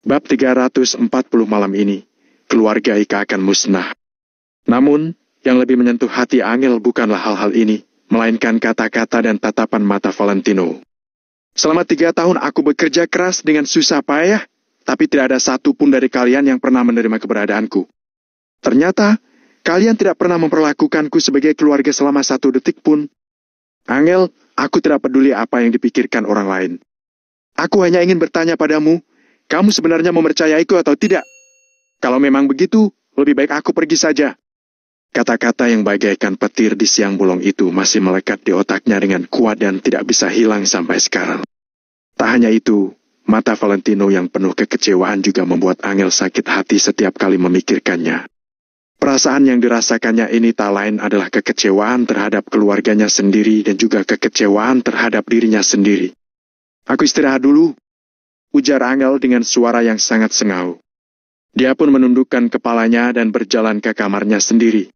Bab 340 malam ini, keluarga Ika akan musnah. Namun, yang lebih menyentuh hati Angel bukanlah hal-hal ini, melainkan kata-kata dan tatapan mata Valentino. Selama 3 tahun aku bekerja keras dengan susah payah, tapi tidak ada satupun dari kalian yang pernah menerima keberadaanku. Ternyata, kalian tidak pernah memperlakukanku sebagai keluarga selama 1 detik pun. Angel, aku tidak peduli apa yang dipikirkan orang lain. Aku hanya ingin bertanya padamu, kamu sebenarnya mempercayaiku atau tidak? Kalau memang begitu, lebih baik aku pergi saja. Kata-kata yang bagaikan petir di siang bolong itu masih melekat di otaknya dengan kuat dan tidak bisa hilang sampai sekarang. Tak hanya itu, mata Valentino yang penuh kekecewaan juga membuat Angel sakit hati setiap kali memikirkannya. Perasaan yang dirasakannya ini tak lain adalah kekecewaan terhadap keluarganya sendiri dan juga kekecewaan terhadap dirinya sendiri. Aku istirahat dulu, ujar Angel dengan suara yang sangat sengau. Dia pun menundukkan kepalanya dan berjalan ke kamarnya sendiri.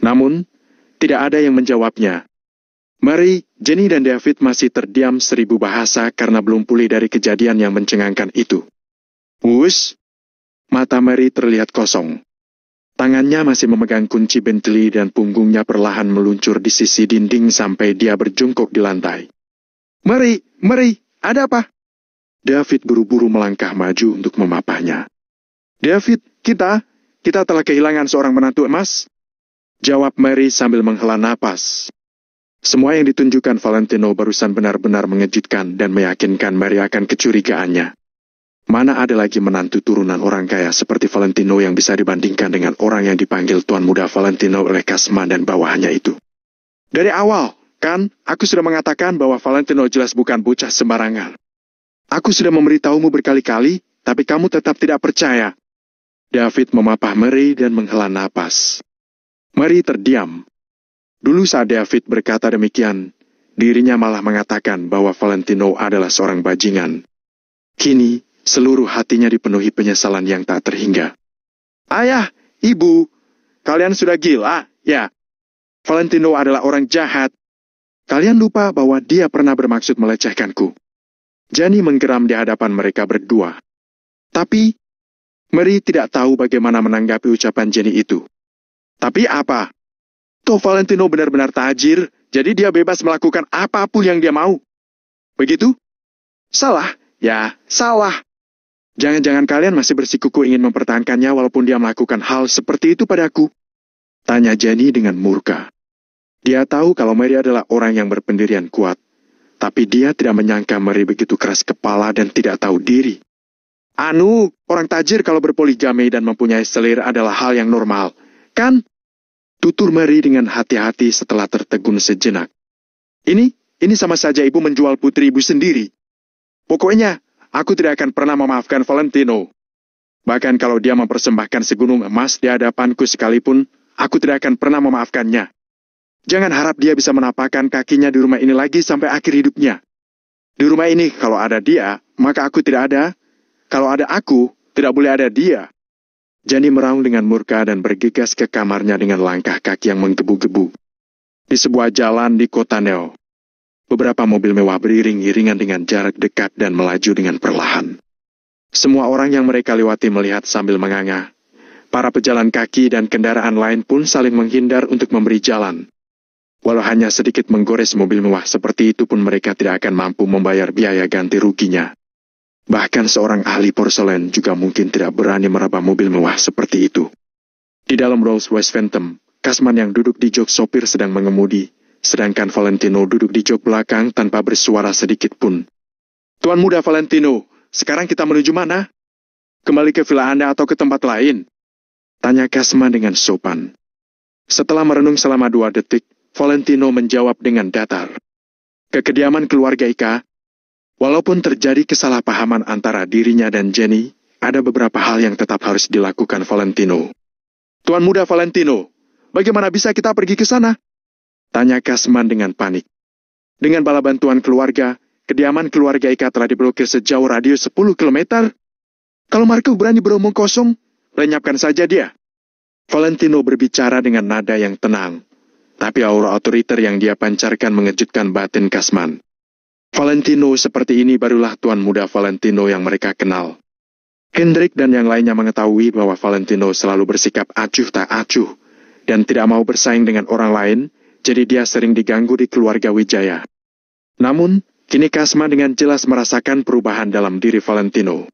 Namun, tidak ada yang menjawabnya. Mary, Jenny dan David masih terdiam 1000 bahasa karena belum pulih dari kejadian yang mencengangkan itu. Wus! Mata Mary terlihat kosong. Tangannya masih memegang kunci Bentley dan punggungnya perlahan meluncur di sisi dinding sampai dia berjungkuk di lantai. Mary, ada apa? David buru-buru melangkah maju untuk memapahnya. David, kita telah kehilangan seorang menantu emas. Jawab Mary sambil menghela napas. Semua yang ditunjukkan Valentino barusan benar-benar mengejutkan dan meyakinkan Mary akan kecurigaannya. Mana ada lagi menantu turunan orang kaya seperti Valentino yang bisa dibandingkan dengan orang yang dipanggil Tuan Muda Valentino oleh Kasman dan bawahannya itu. Dari awal, kan, aku sudah mengatakan bahwa Valentino jelas bukan bocah sembarangan. Aku sudah memberitahumu berkali-kali, tapi kamu tetap tidak percaya. David memapah Mary dan menghela napas. Mary terdiam. Dulu saat David berkata demikian, dirinya malah mengatakan bahwa Valentino adalah seorang bajingan. Kini, seluruh hatinya dipenuhi penyesalan yang tak terhingga. Ayah, ibu, kalian sudah gila, ya? Valentino adalah orang jahat. Kalian lupa bahwa dia pernah bermaksud melecehkanku. Jenny menggeram di hadapan mereka berdua. Tapi, Mary tidak tahu bagaimana menanggapi ucapan Jenny itu. Tapi apa? Toh Valentino benar-benar tajir, jadi dia bebas melakukan apapun yang dia mau. Begitu? Salah? Ya, salah. Jangan-jangan kalian masih bersikuku ingin mempertahankannya walaupun dia melakukan hal seperti itu padaku? Tanya Jenny dengan murka. Dia tahu kalau Mary adalah orang yang berpendirian kuat, tapi dia tidak menyangka Mary begitu keras kepala dan tidak tahu diri. Orang tajir kalau berpoligami dan mempunyai selir adalah hal yang normal, kan? Tutur Mary dengan hati-hati setelah tertegun sejenak. Ini sama saja ibu menjual putri ibu sendiri. Pokoknya, aku tidak akan pernah memaafkan Valentino. Bahkan kalau dia mempersembahkan segunung emas di hadapanku sekalipun, aku tidak akan pernah memaafkannya. Jangan harap dia bisa menapakkan kakinya di rumah ini lagi sampai akhir hidupnya. Di rumah ini, kalau ada dia, maka aku tidak ada. Kalau ada aku, tidak boleh ada dia. Jenny meraung dengan murka dan bergegas ke kamarnya dengan langkah kaki yang menggebu-gebu. Di sebuah jalan di kota Neo, beberapa mobil mewah beriring-iringan dengan jarak dekat dan melaju dengan perlahan. Semua orang yang mereka lewati melihat sambil menganga. Para pejalan kaki dan kendaraan lain pun saling menghindar untuk memberi jalan. Walau hanya sedikit menggores mobil mewah seperti itu pun mereka tidak akan mampu membayar biaya ganti ruginya. Bahkan seorang ahli porselen juga mungkin tidak berani meraba mobil mewah seperti itu. Di dalam Rolls-Royce Phantom, Kasman yang duduk di jok sopir sedang mengemudi, sedangkan Valentino duduk di jok belakang tanpa bersuara sedikit pun. Tuan Muda Valentino, sekarang kita menuju mana? Kembali ke villa Anda atau ke tempat lain? Tanya Kasman dengan sopan. Setelah merenung selama 2 detik, Valentino menjawab dengan datar. Ke kediaman keluarga Ika. Walaupun terjadi kesalahpahaman antara dirinya dan Jenny, ada beberapa hal yang tetap harus dilakukan Valentino. Tuan Muda Valentino, bagaimana bisa kita pergi ke sana? Tanya Kasman dengan panik. Dengan bala bantuan keluarga, kediaman keluarga Ika telah diblokir sejauh radius 10 km. Kalau Marco berani beromong kosong, lenyapkan saja dia. Valentino berbicara dengan nada yang tenang, tapi aura otoriter yang dia pancarkan mengejutkan batin Kasman. Valentino seperti ini barulah Tuan Muda Valentino yang mereka kenal. Hendrik dan yang lainnya mengetahui bahwa Valentino selalu bersikap acuh tak acuh dan tidak mau bersaing dengan orang lain, jadi dia sering diganggu di keluarga Wijaya. Namun, kini Kasma dengan jelas merasakan perubahan dalam diri Valentino.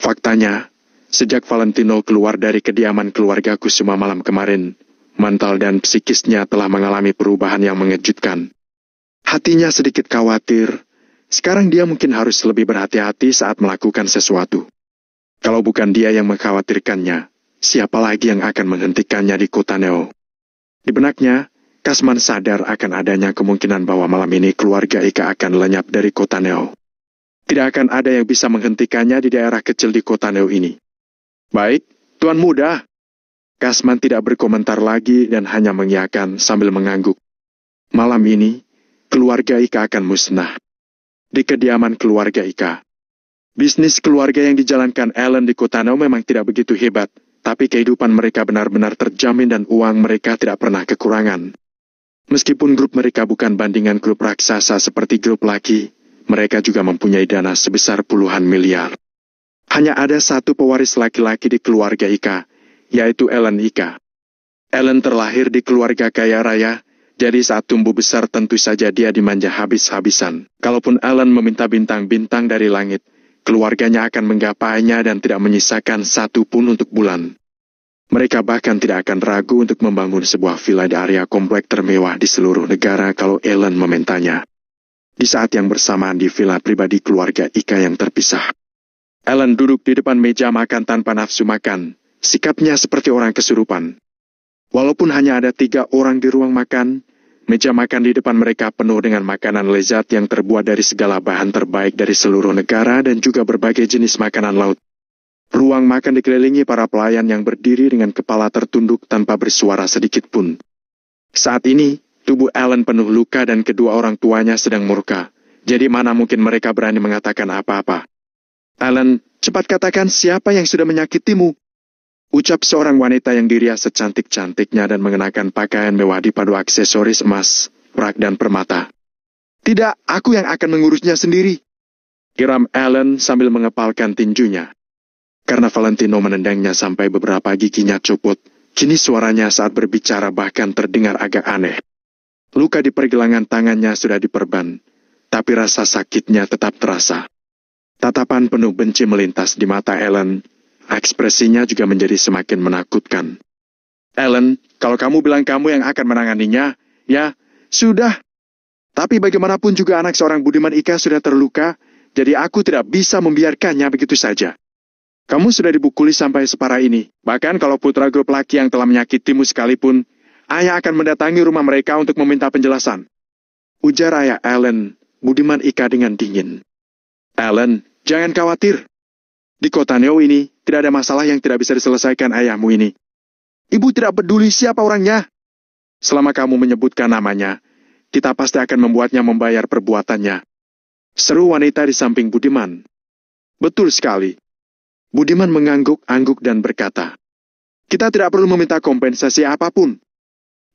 Faktanya, sejak Valentino keluar dari kediaman keluarga Kusuma malam kemarin, mental dan psikisnya telah mengalami perubahan yang mengejutkan. Hatinya sedikit khawatir, sekarang dia mungkin harus lebih berhati-hati saat melakukan sesuatu. Kalau bukan dia yang mengkhawatirkannya, siapa lagi yang akan menghentikannya di kota Neo? Di benaknya, Kasman sadar akan adanya kemungkinan bahwa malam ini keluarga Ika akan lenyap dari kota Neo. Tidak akan ada yang bisa menghentikannya di daerah kecil di kota Neo ini. Baik, Tuan Muda. Kasman tidak berkomentar lagi dan hanya mengiyakan sambil mengangguk. Malam ini, keluarga Ika akan musnah. Di kediaman keluarga Ika. Bisnis keluarga yang dijalankan Ellen di kota Neo memang tidak begitu hebat, tapi kehidupan mereka benar-benar terjamin dan uang mereka tidak pernah kekurangan. Meskipun grup mereka bukan bandingan grup raksasa seperti grup laki, mereka juga mempunyai dana sebesar puluhan miliar. Hanya ada satu pewaris laki-laki di keluarga Ika, yaitu Ellen Ika. Ellen terlahir di keluarga kaya raya, jadi saat tumbuh besar tentu saja dia dimanja habis-habisan. Kalaupun Ellen meminta bintang-bintang dari langit, keluarganya akan menggapainya dan tidak menyisakan satu pun untuk bulan. Mereka bahkan tidak akan ragu untuk membangun sebuah villa di area komplek termewah di seluruh negara kalau Ellen memintanya. Di saat yang bersamaan di villa pribadi keluarga Ika yang terpisah. Ellen duduk di depan meja makan tanpa nafsu makan, sikapnya seperti orang kesurupan. Walaupun hanya ada 3 orang di ruang makan, meja makan di depan mereka penuh dengan makanan lezat yang terbuat dari segala bahan terbaik dari seluruh negara dan juga berbagai jenis makanan laut. Ruang makan dikelilingi para pelayan yang berdiri dengan kepala tertunduk tanpa bersuara sedikit pun. Saat ini, tubuh Ellen penuh luka dan kedua orang tuanya sedang murka. Jadi mana mungkin mereka berani mengatakan apa-apa. Ellen, cepat katakan siapa yang sudah menyakitimu? Ucap seorang wanita yang dirias secantik-cantiknya dan mengenakan pakaian mewah dipadu aksesoris emas, perak dan permata. Tidak, aku yang akan mengurusnya sendiri. Geram Ellen sambil mengepalkan tinjunya. Karena Valentino menendangnya sampai beberapa giginya copot, kini suaranya saat berbicara bahkan terdengar agak aneh. Luka di pergelangan tangannya sudah diperban, tapi rasa sakitnya tetap terasa. Tatapan penuh benci melintas di mata Ellen, ekspresinya juga menjadi semakin menakutkan. Ellen, kalau kamu bilang kamu yang akan menanganinya, ya, sudah. Tapi bagaimanapun juga anak seorang Budiman Ika sudah terluka, jadi aku tidak bisa membiarkannya begitu saja. Kamu sudah dibukuli sampai separah ini. Bahkan kalau putra grup laki yang telah menyakitimu sekalipun, ayah akan mendatangi rumah mereka untuk meminta penjelasan. Ujar ayah Ellen, Budiman Ika dengan dingin. Ellen, jangan khawatir. Di kota Neo ini, tidak ada masalah yang tidak bisa diselesaikan ayahmu ini. Ibu tidak peduli siapa orangnya. Selama kamu menyebutkan namanya, kita pasti akan membuatnya membayar perbuatannya. Seru wanita di samping Budiman. Betul sekali. Budiman mengangguk-angguk dan berkata, kita tidak perlu meminta kompensasi apapun.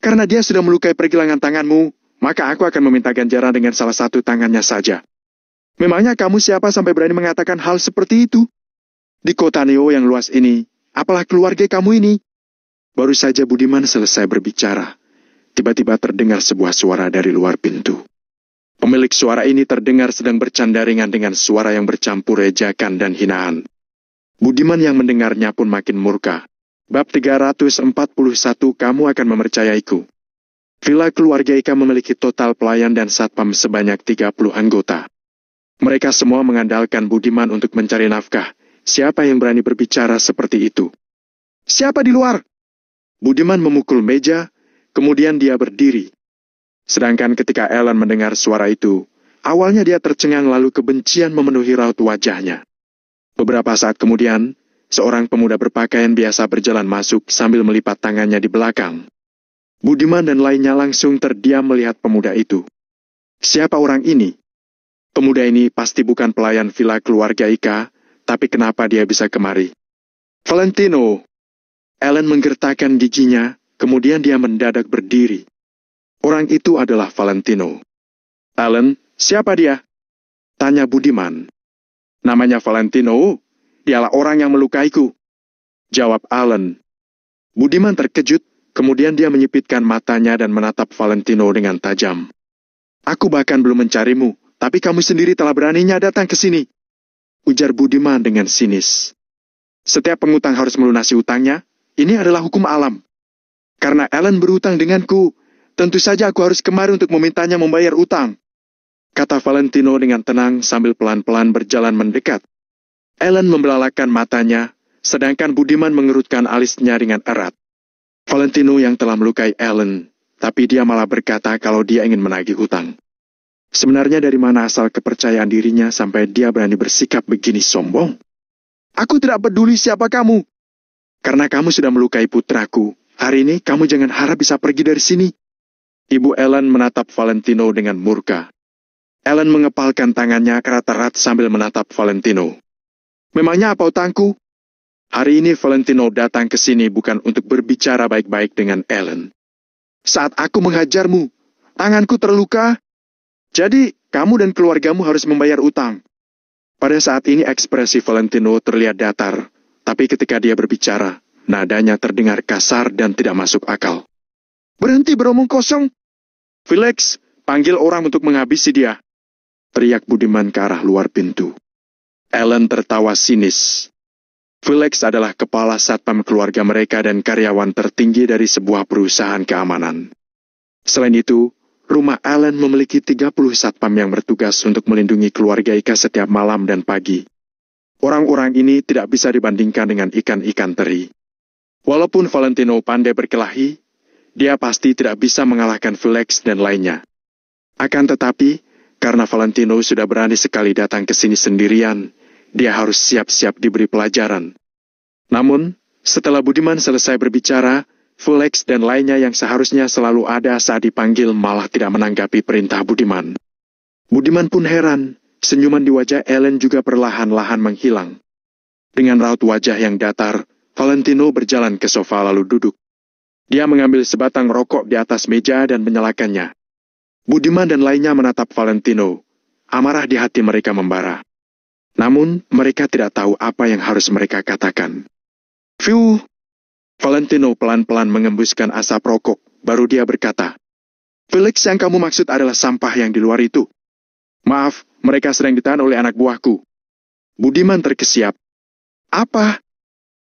Karena dia sudah melukai pergelangan tanganmu, maka aku akan meminta ganjaran dengan salah satu tangannya saja. Memangnya kamu siapa sampai berani mengatakan hal seperti itu? Di kota Neo yang luas ini, apalah keluarga kamu ini? Baru saja Budiman selesai berbicara, tiba-tiba terdengar sebuah suara dari luar pintu. Pemilik suara ini terdengar sedang bercanda ringan dengan suara yang bercampur ejakan dan hinaan. Budiman yang mendengarnya pun makin murka. Bab 341, kamu akan mempercayaiku. Villa keluarga Ika memiliki total pelayan dan satpam sebanyak 30 anggota. Mereka semua mengandalkan Budiman untuk mencari nafkah. Siapa yang berani berbicara seperti itu? Siapa di luar? Budiman memukul meja, kemudian dia berdiri. Sedangkan ketika Ellen mendengar suara itu, awalnya dia tercengang lalu kebencian memenuhi raut wajahnya. Beberapa saat kemudian, seorang pemuda berpakaian biasa berjalan masuk sambil melipat tangannya di belakang. Budiman dan lainnya langsung terdiam melihat pemuda itu. Siapa orang ini? Pemuda ini pasti bukan pelayan villa keluarga Ika, tapi kenapa dia bisa kemari? Valentino! Ellen menggertakkan giginya, kemudian dia mendadak berdiri. Orang itu adalah Valentino. Ellen, siapa dia? Tanya Budiman. Namanya Valentino, dialah orang yang melukaiku, jawab Alan. Budiman terkejut, kemudian dia menyipitkan matanya dan menatap Valentino dengan tajam. Aku bahkan belum mencarimu, tapi kamu sendiri telah beraninya datang ke sini, ujar Budiman dengan sinis. Setiap pengutang harus melunasi utangnya, ini adalah hukum alam. Karena Alan berutang denganku, tentu saja aku harus kemari untuk memintanya membayar utang, kata Valentino dengan tenang sambil pelan-pelan berjalan mendekat. Alan membelalakan matanya, sedangkan Budiman mengerutkan alisnya dengan erat. Valentino yang telah melukai Alan, tapi dia malah berkata kalau dia ingin menagih hutang. Sebenarnya dari mana asal kepercayaan dirinya sampai dia berani bersikap begini sombong? Aku tidak peduli siapa kamu. Karena kamu sudah melukai putraku, hari ini kamu jangan harap bisa pergi dari sini. Ibu Alan menatap Valentino dengan murka. Alan mengepalkan tangannya erat-erat sambil menatap Valentino. Memangnya apa utangku? Hari ini Valentino datang ke sini bukan untuk berbicara baik-baik dengan Alan. Saat aku menghajarmu, tanganku terluka. Jadi, kamu dan keluargamu harus membayar utang. Pada saat ini ekspresi Valentino terlihat datar, tapi ketika dia berbicara, nadanya terdengar kasar dan tidak masuk akal. Berhenti beromong kosong. Felix, panggil orang untuk menghabisi dia, teriak Budiman ke arah luar pintu. Alan tertawa sinis. Felix adalah kepala satpam keluarga mereka dan karyawan tertinggi dari sebuah perusahaan keamanan. Selain itu, rumah Alan memiliki 30 satpam yang bertugas untuk melindungi keluarga Ika setiap malam dan pagi. Orang-orang ini tidak bisa dibandingkan dengan ikan-ikan teri. Walaupun Valentino pandai berkelahi, dia pasti tidak bisa mengalahkan Felix dan lainnya. Akan tetapi, karena Valentino sudah berani sekali datang ke sini sendirian, dia harus siap-siap diberi pelajaran. Namun, setelah Budiman selesai berbicara, Felix dan lainnya yang seharusnya selalu ada saat dipanggil malah tidak menanggapi perintah Budiman. Budiman pun heran, senyuman di wajah Alan juga perlahan-lahan menghilang. Dengan raut wajah yang datar, Valentino berjalan ke sofa lalu duduk. Dia mengambil sebatang rokok di atas meja dan menyalakannya. Budiman dan lainnya menatap Valentino. Amarah di hati mereka membara. Namun, mereka tidak tahu apa yang harus mereka katakan. Fiu! Valentino pelan-pelan mengembuskan asap rokok, baru dia berkata, Felix yang kamu maksud adalah sampah yang di luar itu. Maaf, mereka sedang ditahan oleh anak buahku. Budiman terkesiap. Apa?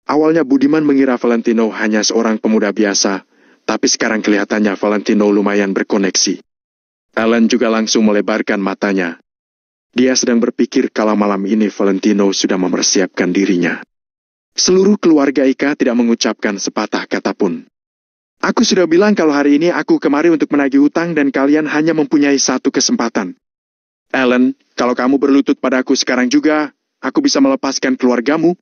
Awalnya Budiman mengira Valentino hanya seorang pemuda biasa, tapi sekarang kelihatannya Valentino lumayan berkoneksi. Alan juga langsung melebarkan matanya. Dia sedang berpikir kalau malam ini Valentino sudah mempersiapkan dirinya. Seluruh keluarga Ika tidak mengucapkan sepatah kata pun. Aku sudah bilang kalau hari ini aku kemari untuk menagih hutang dan kalian hanya mempunyai satu kesempatan. Alan, kalau kamu berlutut padaku sekarang juga, aku bisa melepaskan keluargamu.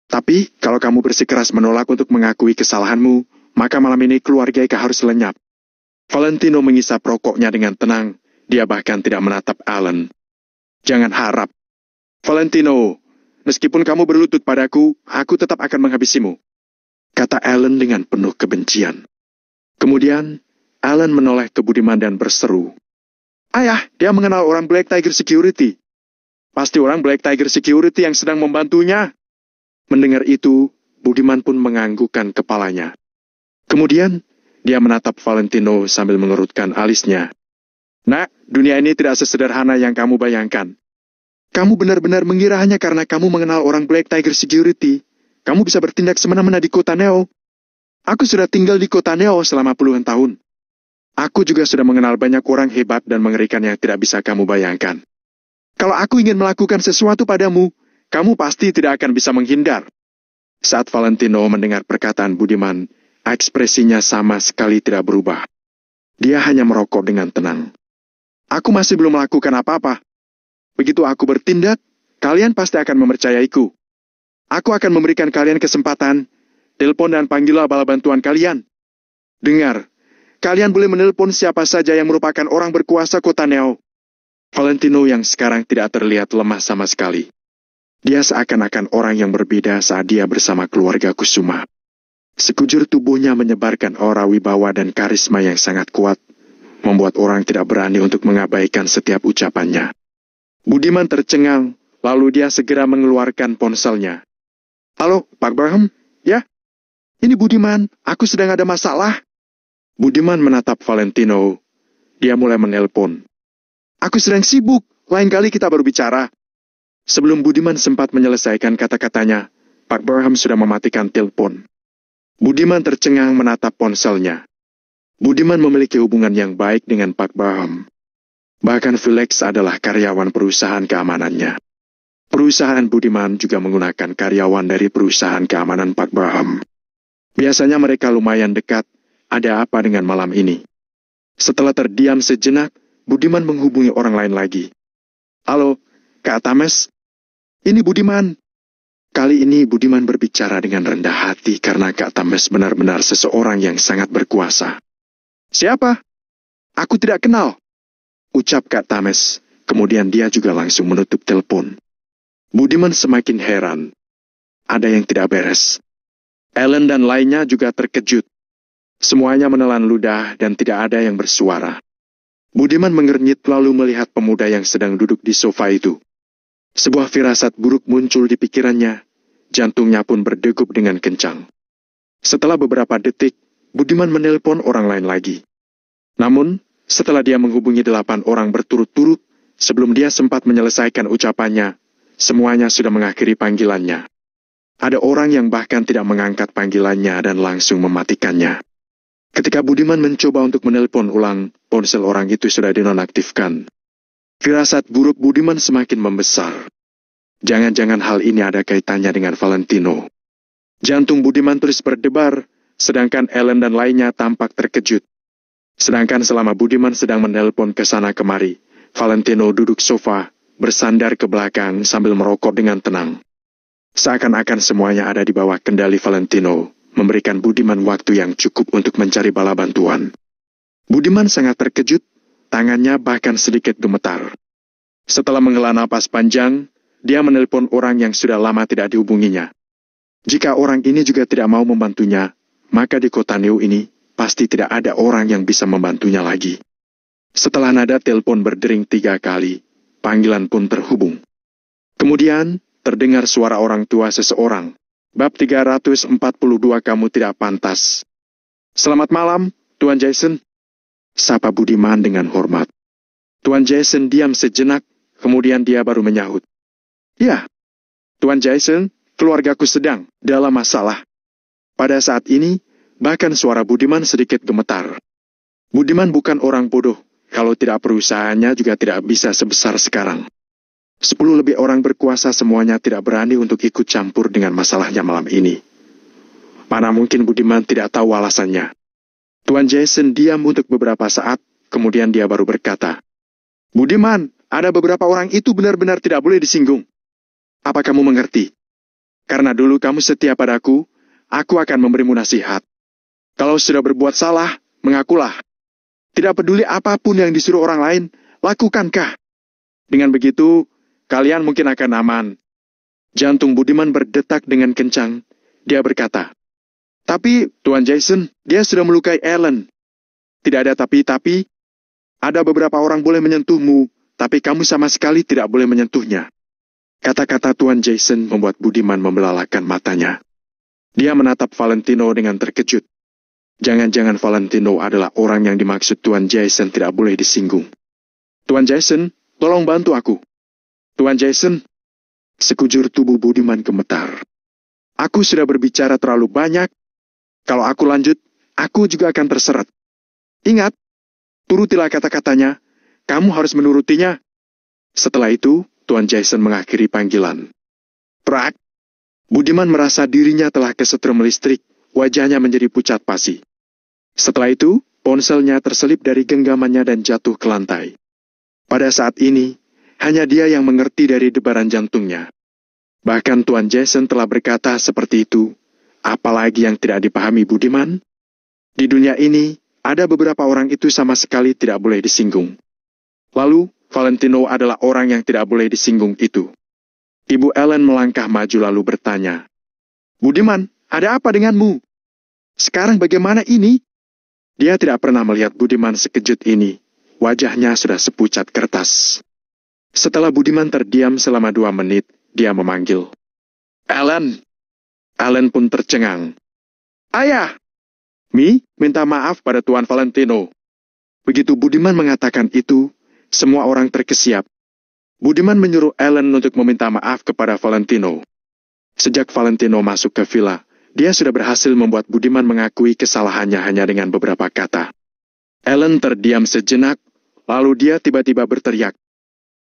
Tapi, kalau kamu bersikeras menolak untuk mengakui kesalahanmu, maka malam ini keluarga Ika harus lenyap. Valentino mengisap rokoknya dengan tenang, dia bahkan tidak menatap Alan. Jangan harap. Valentino, meskipun kamu berlutut padaku, aku tetap akan menghabisimu, kata Alan dengan penuh kebencian. Kemudian, Alan menoleh ke Budiman dan berseru. Ayah, dia mengenal orang Black Tiger Security. Pasti orang Black Tiger Security yang sedang membantunya. Mendengar itu, Budiman pun menganggukkan kepalanya. Kemudian, dia menatap Valentino sambil mengerutkan alisnya. Nak, dunia ini tidak sesederhana yang kamu bayangkan. Kamu benar-benar mengira hanya karena kamu mengenal orang Black Tiger Security, kamu bisa bertindak semena-mena di kota Neo. Aku sudah tinggal di kota Neo selama puluhan tahun. Aku juga sudah mengenal banyak orang hebat dan mengerikan yang tidak bisa kamu bayangkan. Kalau aku ingin melakukan sesuatu padamu, kamu pasti tidak akan bisa menghindar. Saat Valentino mendengar perkataan Budiman, ekspresinya sama sekali tidak berubah. Dia hanya merokok dengan tenang. Aku masih belum melakukan apa-apa. Begitu aku bertindak, kalian pasti akan mempercayaiku. Aku akan memberikan kalian kesempatan, telepon dan panggillah bala bantuan kalian. Dengar, kalian boleh menelpon siapa saja yang merupakan orang berkuasa kota Neo. Valentino yang sekarang tidak terlihat lemah sama sekali. Dia seakan-akan orang yang berbeda saat dia bersama keluarga Kusuma. Sekujur tubuhnya menyebarkan aura wibawa dan karisma yang sangat kuat, membuat orang tidak berani untuk mengabaikan setiap ucapannya. Budiman tercengang, Lalu dia segera mengeluarkan ponselnya. Halo, Pak Barham? Ya? Ini Budiman, aku sedang ada masalah. Budiman menatap Valentino. Dia mulai menelpon. Aku sedang sibuk, lain kali kita baru bicara. Sebelum Budiman sempat menyelesaikan kata-katanya, Pak Barham sudah mematikan telepon. Budiman tercengang menatap ponselnya. Budiman memiliki hubungan yang baik dengan Pak Barham. Bahkan Felix adalah karyawan perusahaan keamanannya. Perusahaan Budiman juga menggunakan karyawan dari perusahaan keamanan Pak Barham. Biasanya mereka lumayan dekat. Ada apa dengan malam ini? Setelah terdiam sejenak, Budiman menghubungi orang lain lagi. Halo, Kak Tames? Ini Budiman. Kali ini Budiman berbicara dengan rendah hati karena Kak Tames benar-benar seseorang yang sangat berkuasa. Siapa? Aku tidak kenal. Ucap Kak Tames. Kemudian dia juga langsung menutup telepon. Budiman semakin heran. Ada yang tidak beres. Ellen dan lainnya juga terkejut. Semuanya menelan ludah dan tidak ada yang bersuara. Budiman mengernyit lalu melihat pemuda yang sedang duduk di sofa itu. Sebuah firasat buruk muncul di pikirannya. Jantungnya pun berdegup dengan kencang. Setelah beberapa detik, Budiman menelpon orang lain lagi. Namun, setelah dia menghubungi 8 orang berturut-turut, sebelum dia sempat menyelesaikan ucapannya, semuanya sudah mengakhiri panggilannya. Ada orang yang bahkan tidak mengangkat panggilannya dan langsung mematikannya. Ketika Budiman mencoba untuk menelpon ulang, ponsel orang itu sudah dinonaktifkan. Firasat buruk Budiman semakin membesar. Jangan-jangan hal ini ada kaitannya dengan Valentino. Jantung Budiman terus berdebar, sedangkan Ellen dan lainnya tampak terkejut. Sedangkan selama Budiman sedang menelpon ke sana kemari, Valentino duduk sofa, bersandar ke belakang sambil merokok dengan tenang. Seakan-akan semuanya ada di bawah kendali Valentino, memberikan Budiman waktu yang cukup untuk mencari bala bantuan. Budiman sangat terkejut, tangannya bahkan sedikit gemetar. Setelah menghela napas panjang, dia menelpon orang yang sudah lama tidak dihubunginya. Jika orang ini juga tidak mau membantunya, maka di kota Neo ini pasti tidak ada orang yang bisa membantunya lagi. Setelah nada telepon berdering 3 kali, panggilan pun terhubung. Kemudian, terdengar suara orang tua seseorang. Bab 342 kamu tidak pantas. Selamat malam, Tuan Jason. Sapa Budiman dengan hormat. Tuan Jason diam sejenak, kemudian dia baru menyahut. Ya, Tuan Jason, keluargaku sedang dalam masalah. Pada saat ini, bahkan suara Budiman sedikit gemetar. Budiman bukan orang bodoh, kalau tidak perusahaannya juga tidak bisa sebesar sekarang. 10 lebih orang berkuasa semuanya tidak berani untuk ikut campur dengan masalahnya malam ini. Mana mungkin Budiman tidak tahu alasannya. Tuan Jason diam untuk beberapa saat, kemudian dia baru berkata, Budiman, ada beberapa orang itu benar-benar tidak boleh disinggung. Apa kamu mengerti? Karena dulu kamu setia padaku, aku akan memberimu nasihat. Kalau sudah berbuat salah, mengakulah. Tidak peduli apapun yang disuruh orang lain, lakukankah? Dengan begitu, kalian mungkin akan aman. Jantung Budiman berdetak dengan kencang. Dia berkata, tapi, Tuan Jason, dia sudah melukai Ellen. Tidak ada tapi-tapi. Ada beberapa orang boleh menyentuhmu, tapi kamu sama sekali tidak boleh menyentuhnya. Kata-kata Tuan Jason membuat Budiman membelalakan matanya. Dia menatap Valentino dengan terkejut. Jangan-jangan Valentino adalah orang yang dimaksud Tuan Jason tidak boleh disinggung. Tuan Jason, tolong bantu aku. Tuan Jason, sekujur tubuh Budiman gemetar. Aku sudah berbicara terlalu banyak. Kalau aku lanjut, aku juga akan terseret. Ingat, turutilah kata-katanya. Kamu harus menurutinya. Setelah itu, Tuan Jason mengakhiri panggilan. Prak! Budiman merasa dirinya telah kesetrum listrik. Wajahnya menjadi pucat pasi. Setelah itu, ponselnya terselip dari genggamannya dan jatuh ke lantai. Pada saat ini, hanya dia yang mengerti dari debaran jantungnya. Bahkan Tuan Jason telah berkata seperti itu, apalagi yang tidak dipahami Budiman? Di dunia ini, ada beberapa orang itu sama sekali tidak boleh disinggung. Lalu, Valentino adalah orang yang tidak boleh disinggung itu. Ibu Ellen melangkah maju lalu bertanya, Budiman, ada apa denganmu? Sekarang bagaimana ini? Dia tidak pernah melihat Budiman sekejut ini. Wajahnya sudah sepucat kertas. Setelah Budiman terdiam selama 2 menit, dia memanggil, "Ellen!" Ellen pun tercengang. "Ayah!" "Mi, minta maaf pada Tuan Valentino." Begitu Budiman mengatakan itu, semua orang terkesiap. Budiman menyuruh Ellen untuk meminta maaf kepada Valentino. Sejak Valentino masuk ke villa, dia sudah berhasil membuat Budiman mengakui kesalahannya hanya dengan beberapa kata. Ellen terdiam sejenak, lalu dia tiba-tiba berteriak,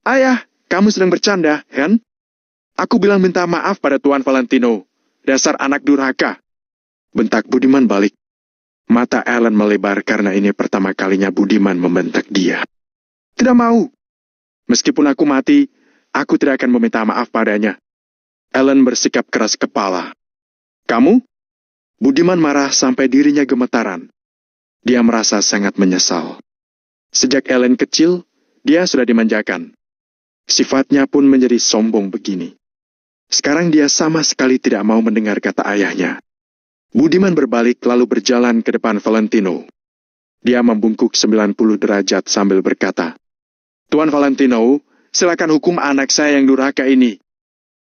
"Ayah, kamu sedang bercanda, kan? Aku bilang minta maaf pada Tuan Valentino. Dasar anak durhaka." Bentak Budiman balik. Mata Ellen melebar karena ini pertama kalinya Budiman membentak dia. "Tidak mau. Meskipun aku mati, aku tidak akan meminta maaf padanya." Ellen bersikap keras kepala. "Kamu?" Budiman marah sampai dirinya gemetaran. Dia merasa sangat menyesal. Sejak Ellen kecil, dia sudah dimanjakan. Sifatnya pun menjadi sombong begini. Sekarang dia sama sekali tidak mau mendengar kata ayahnya. Budiman berbalik lalu berjalan ke depan Valentino. Dia membungkuk 90 derajat sambil berkata, "Tuan Valentino, silakan hukum anak saya yang durhaka ini."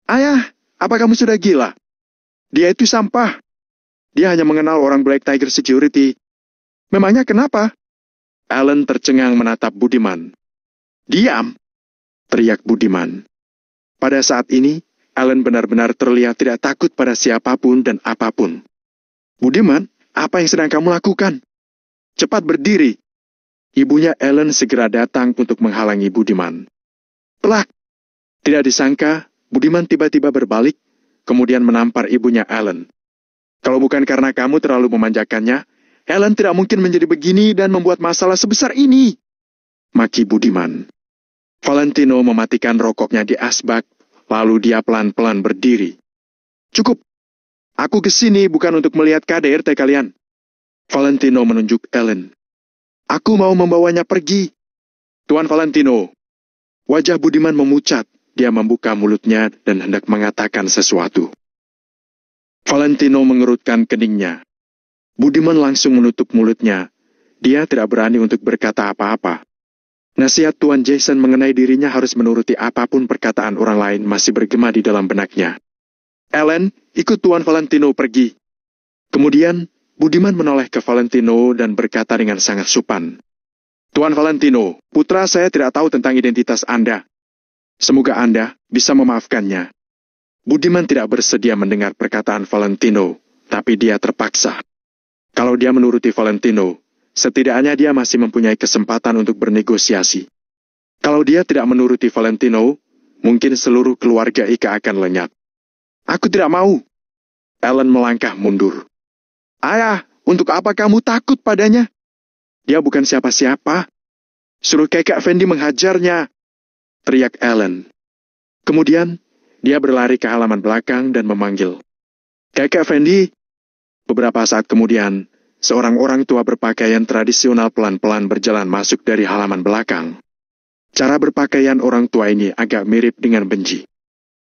"Ayah, apa kamu sudah gila? Dia itu sampah. Dia hanya mengenal orang Black Tiger Security." "Memangnya kenapa?" Ellen tercengang menatap Budiman. "Diam!" teriak Budiman. Pada saat ini, Ellen benar-benar terlihat tidak takut pada siapapun dan apapun. "Budiman, apa yang sedang kamu lakukan? Cepat berdiri." Ibunya Ellen segera datang untuk menghalangi Budiman. Plak! Tidak disangka, Budiman tiba-tiba berbalik, kemudian menampar ibunya Ellen. "Kalau bukan karena kamu terlalu memanjakannya, Ellen tidak mungkin menjadi begini dan membuat masalah sebesar ini," maki Budiman. Valentino mematikan rokoknya di asbak, lalu dia pelan-pelan berdiri. "Cukup. Aku kesini bukan untuk melihat KDRT kalian." Valentino menunjuk Ellen. "Aku mau membawanya pergi." "Tuan Valentino." Wajah Budiman memucat, dia membuka mulutnya dan hendak mengatakan sesuatu. Valentino mengerutkan keningnya. Budiman langsung menutup mulutnya. Dia tidak berani untuk berkata apa-apa. Nasihat Tuan Jason mengenai dirinya harus menuruti apapun perkataan orang lain masih bergema di dalam benaknya. "Ellen, ikut Tuan Valentino pergi." Kemudian, Budiman menoleh ke Valentino dan berkata dengan sangat sopan, "Tuan Valentino, putra saya tidak tahu tentang identitas Anda. Semoga Anda bisa memaafkannya." Budiman tidak bersedia mendengar perkataan Valentino, tapi dia terpaksa. Kalau dia menuruti Valentino, setidaknya dia masih mempunyai kesempatan untuk bernegosiasi. Kalau dia tidak menuruti Valentino, mungkin seluruh keluarga Ika akan lenyap. "Aku tidak mau." Ellen melangkah mundur. "Ayah, untuk apa kamu takut padanya? Dia bukan siapa-siapa. Suruh Kakak Fendi menghajarnya," teriak Ellen. Kemudian, dia berlari ke halaman belakang dan memanggil, "Kakak Fendi." Beberapa saat kemudian, seorang orang tua berpakaian tradisional pelan-pelan berjalan masuk dari halaman belakang. Cara berpakaian orang tua ini agak mirip dengan Benji.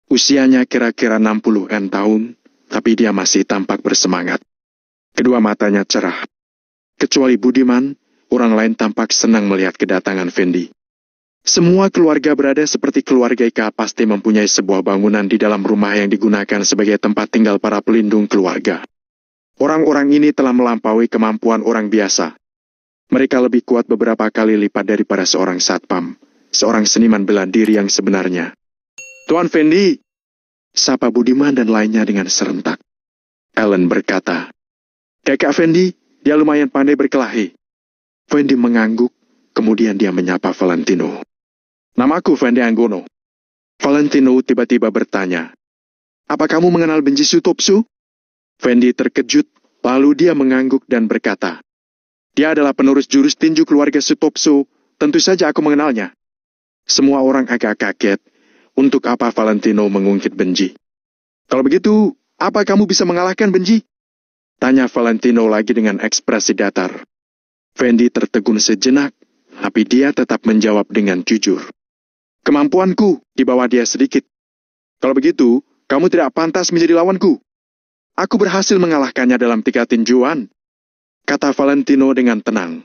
Usianya kira-kira 60-an tahun, tapi dia masih tampak bersemangat. Kedua matanya cerah. Kecuali Budiman, orang lain tampak senang melihat kedatangan Fendi. Semua keluarga berada seperti keluarga Ika pasti mempunyai sebuah bangunan di dalam rumah yang digunakan sebagai tempat tinggal para pelindung keluarga. Orang-orang ini telah melampaui kemampuan orang biasa. Mereka lebih kuat beberapa kali lipat daripada seorang satpam, seorang seniman bela diri yang sebenarnya. "Tuan Fendi!" sapa Budiman dan lainnya dengan serentak. Ellen berkata, "Kakak Fendi, dia lumayan pandai berkelahi." Fendi mengangguk, kemudian dia menyapa Valentino. "Namaku Fendi Anggono." Valentino tiba-tiba bertanya, "Apa kamu mengenal Benji Sutopsu?" Fendi terkejut, lalu dia mengangguk dan berkata, "Dia adalah penerus jurus tinju keluarga Sutopsu, tentu saja aku mengenalnya." Semua orang agak kaget. Untuk apa Valentino mengungkit Benji? "Kalau begitu, apa kamu bisa mengalahkan Benji?" tanya Valentino lagi dengan ekspresi datar. Fendi tertegun sejenak, tapi dia tetap menjawab dengan jujur. "Kemampuanku di bawah dia sedikit. Kalau begitu, kamu tidak pantas menjadi lawanku. Aku berhasil mengalahkannya dalam 3 tinjuan," kata Valentino dengan tenang.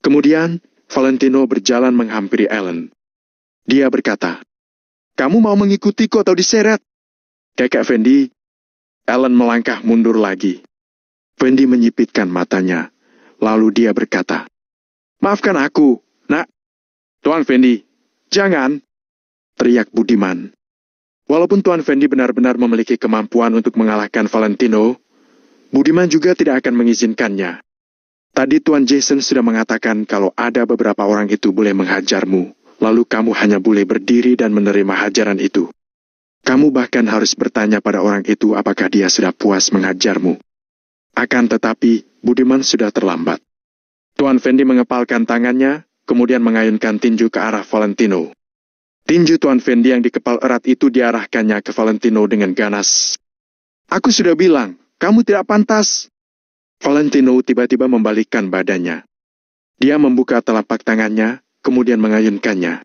Kemudian, Valentino berjalan menghampiri Ellen. Dia berkata, "Kamu mau mengikutiku atau diseret?" Kakak Fendi, Ellen melangkah mundur lagi. Fendi menyipitkan matanya, lalu dia berkata, "Maafkan aku, nak." "Tuan Fendi, jangan!" teriak Budiman. Walaupun Tuan Fendi benar-benar memiliki kemampuan untuk mengalahkan Valentino, Budiman juga tidak akan mengizinkannya. Tadi Tuan Jason sudah mengatakan kalau ada beberapa orang itu boleh menghajarmu, lalu kamu hanya boleh berdiri dan menerima hajaran itu. Kamu bahkan harus bertanya pada orang itu apakah dia sudah puas menghajarmu. Akan tetapi, Budiman sudah terlambat. Tuan Fendi mengepalkan tangannya, kemudian mengayunkan tinju ke arah Valentino. Tinju Tuan Fendi yang dikepal erat itu diarahkannya ke Valentino dengan ganas. "Aku sudah bilang, kamu tidak pantas." Valentino tiba-tiba membalikkan badannya. Dia membuka telapak tangannya, kemudian mengayunkannya.